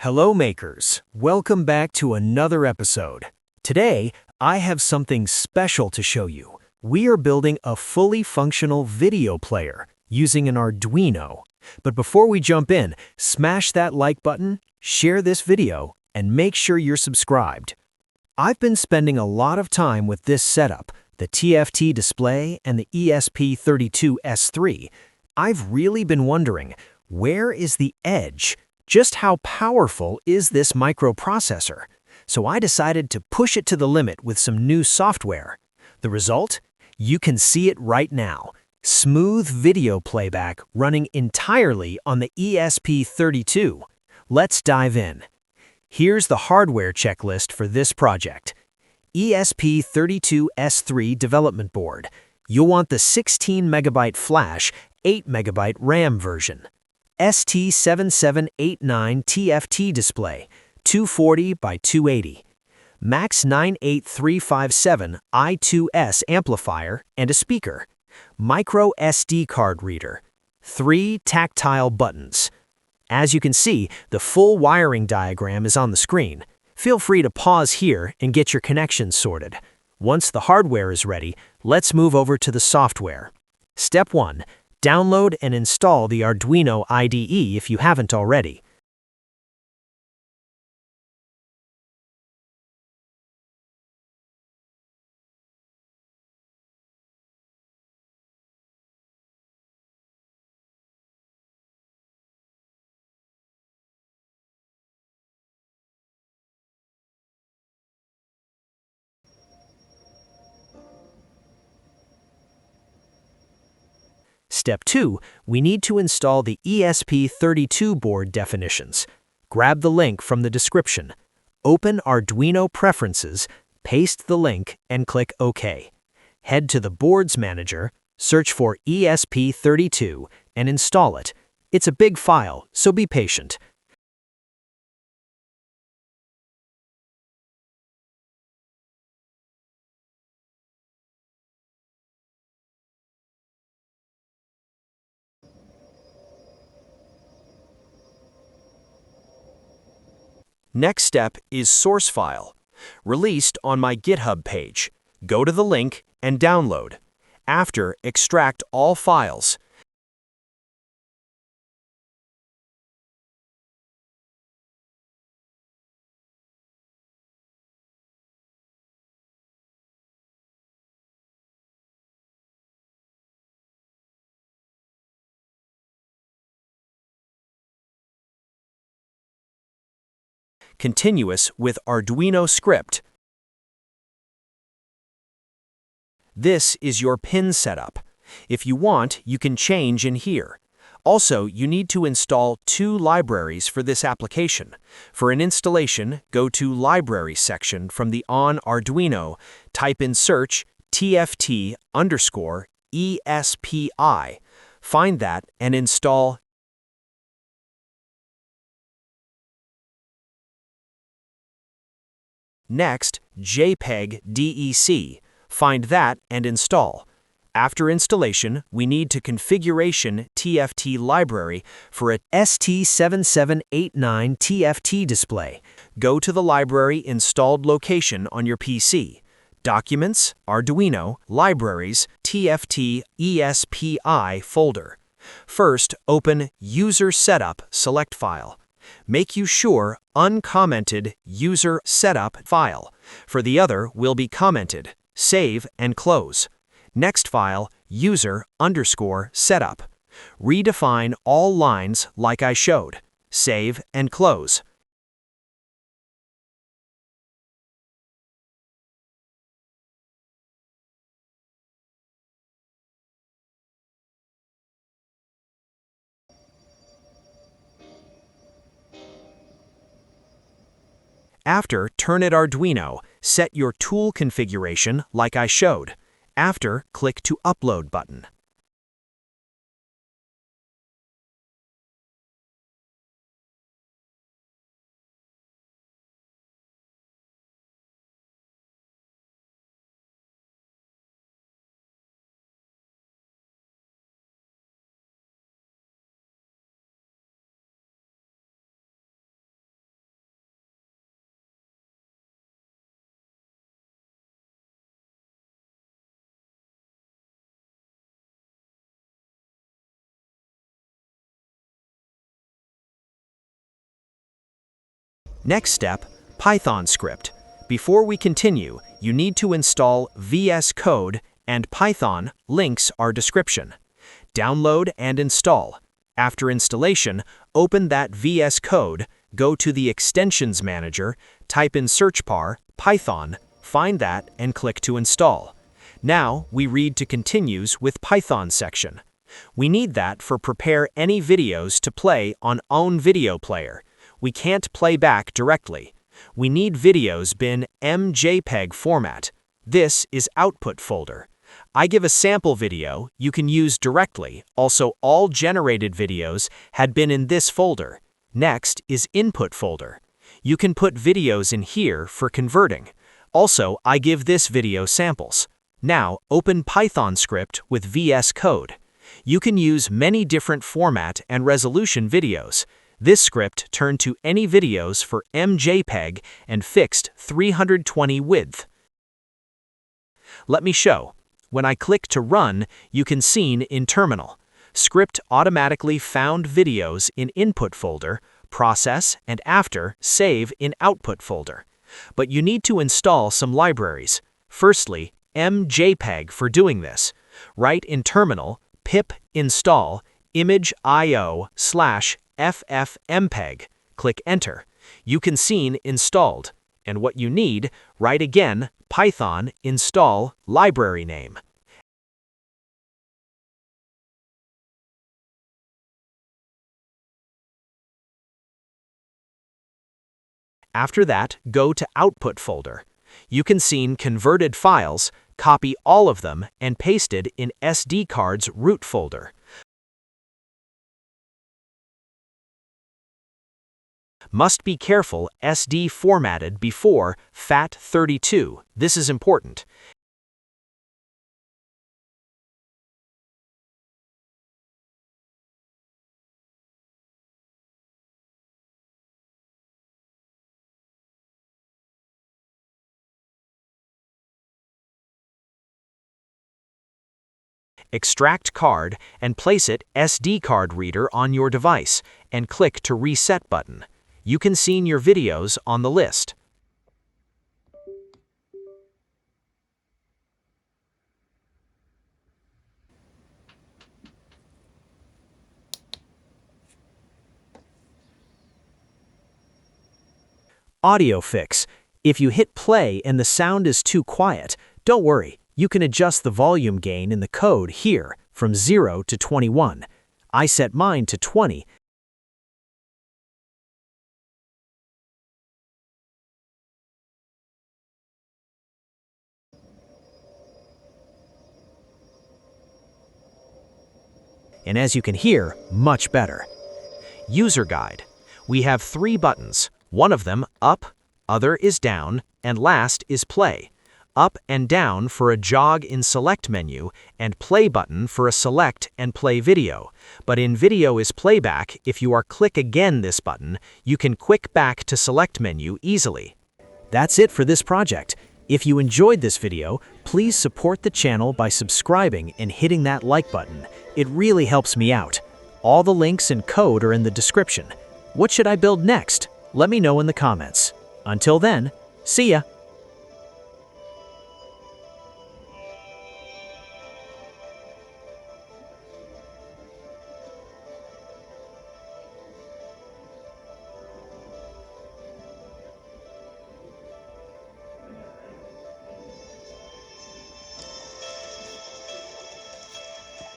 Hello makers, welcome back to another episode. Today, I have something special to show you. We are building a fully functional video player using an Arduino. But before we jump in, smash that like button, share this video, and make sure you're subscribed. I've been spending a lot of time with this setup, the TFT Display and the ESP32 S3. I've really been wondering, where is the edge? Just how powerful is this microprocessor? So I decided to push it to the limit with some new software. The result? You can see it right now. Smooth video playback running entirely on the ESP32. Let's dive in. Here's the hardware checklist for this project. ESP32 S3 development board. You'll want the 16 MB flash, 8 MB RAM version. ST7789 TFT Display, 240 by 280. Max 98357 I2S amplifier and a speaker. Micro SD card reader. 3 tactile buttons. As you can see, the full wiring diagram is on the screen. Feel free to pause here and get your connections sorted. Once the hardware is ready, let's move over to the software. Step 1. Download and install the Arduino IDE if you haven't already. Step 2, we need to install the ESP32 board definitions. Grab the link from the description. Open Arduino Preferences, paste the link, and click OK. Head to the Boards Manager, search for ESP32, and install it. It's a big file, so be patient. Next step is source file, released on my GitHub page. Go to the link and download. After, extract all files. Continuous with Arduino script. This is your pin setup. If you want, you can change in here. Also, you need to install 2 libraries for this application. For an installation, go to Library section from the On Arduino, type in search TFT_ESPI. Find that and install. Next, JPEGDEC. Find that and install. After installation, we need to configuration TFT library for a ST7789 TFT display. Go to the library installed location on your PC. Documents, Arduino, Libraries, TFT ESPI folder. First, open User Setup Select File. Make sure uncommented User Setup file. For the other will be commented. Save and close. Next file, user_setup. Redefine all lines like I showed. Save and close. After, turn it Arduino, set your tool configuration like I showed. After, click to Upload button. Next step, Python script. Before we continue, you need to install VS Code and Python, links are description. Download and install. After installation, open that VS Code, go to the Extensions Manager, type in search bar, Python, find that and click to install. Now we read to continues with Python section. We need that for prepare any videos to play on own video player. We can't play back directly. We need videos bin mjpeg format. This is output folder. I give a sample video you can use directly. Also, all generated videos had been in this folder. Next is input folder. You can put videos in here for converting. Also, I give this video samples. Now, open Python script with VS Code. You can use many different format and resolution videos. This script turned to any videos for mjpeg and fixed 320 width. Let me show. When I click to run, you can see in terminal. Script automatically found videos in input folder, process, and after save in output folder. But you need to install some libraries. Firstly, mjpeg for doing this. Write in terminal pip install image.io/ffmpeg. Click enter. You can see installed. And what you need, write again Python install library name. After that, go to output folder. You can see converted files, copy all of them and paste it in SD card's root folder. Must be careful SD formatted before FAT32. This is important. Extract card and place it SD card reader on your device and click to reset button. You can see your videos on the list. Audio fix. If you hit play and the sound is too quiet, don't worry. You can adjust the volume gain in the code here from 0 to 21. I set mine to 20. And as you can hear, much better. User guide. We have 3 buttons. One of them up, other is down, and last is play. Up and down for a jog in select menu, and play button for a select and play video. But in video is playback, if you are click again this button, you can quick back to select menu easily. That's it for this project. If you enjoyed this video, please support the channel by subscribing and hitting that like button. It really helps me out. All the links and code are in the description. What should I build next? Let me know in the comments. Until then, see ya!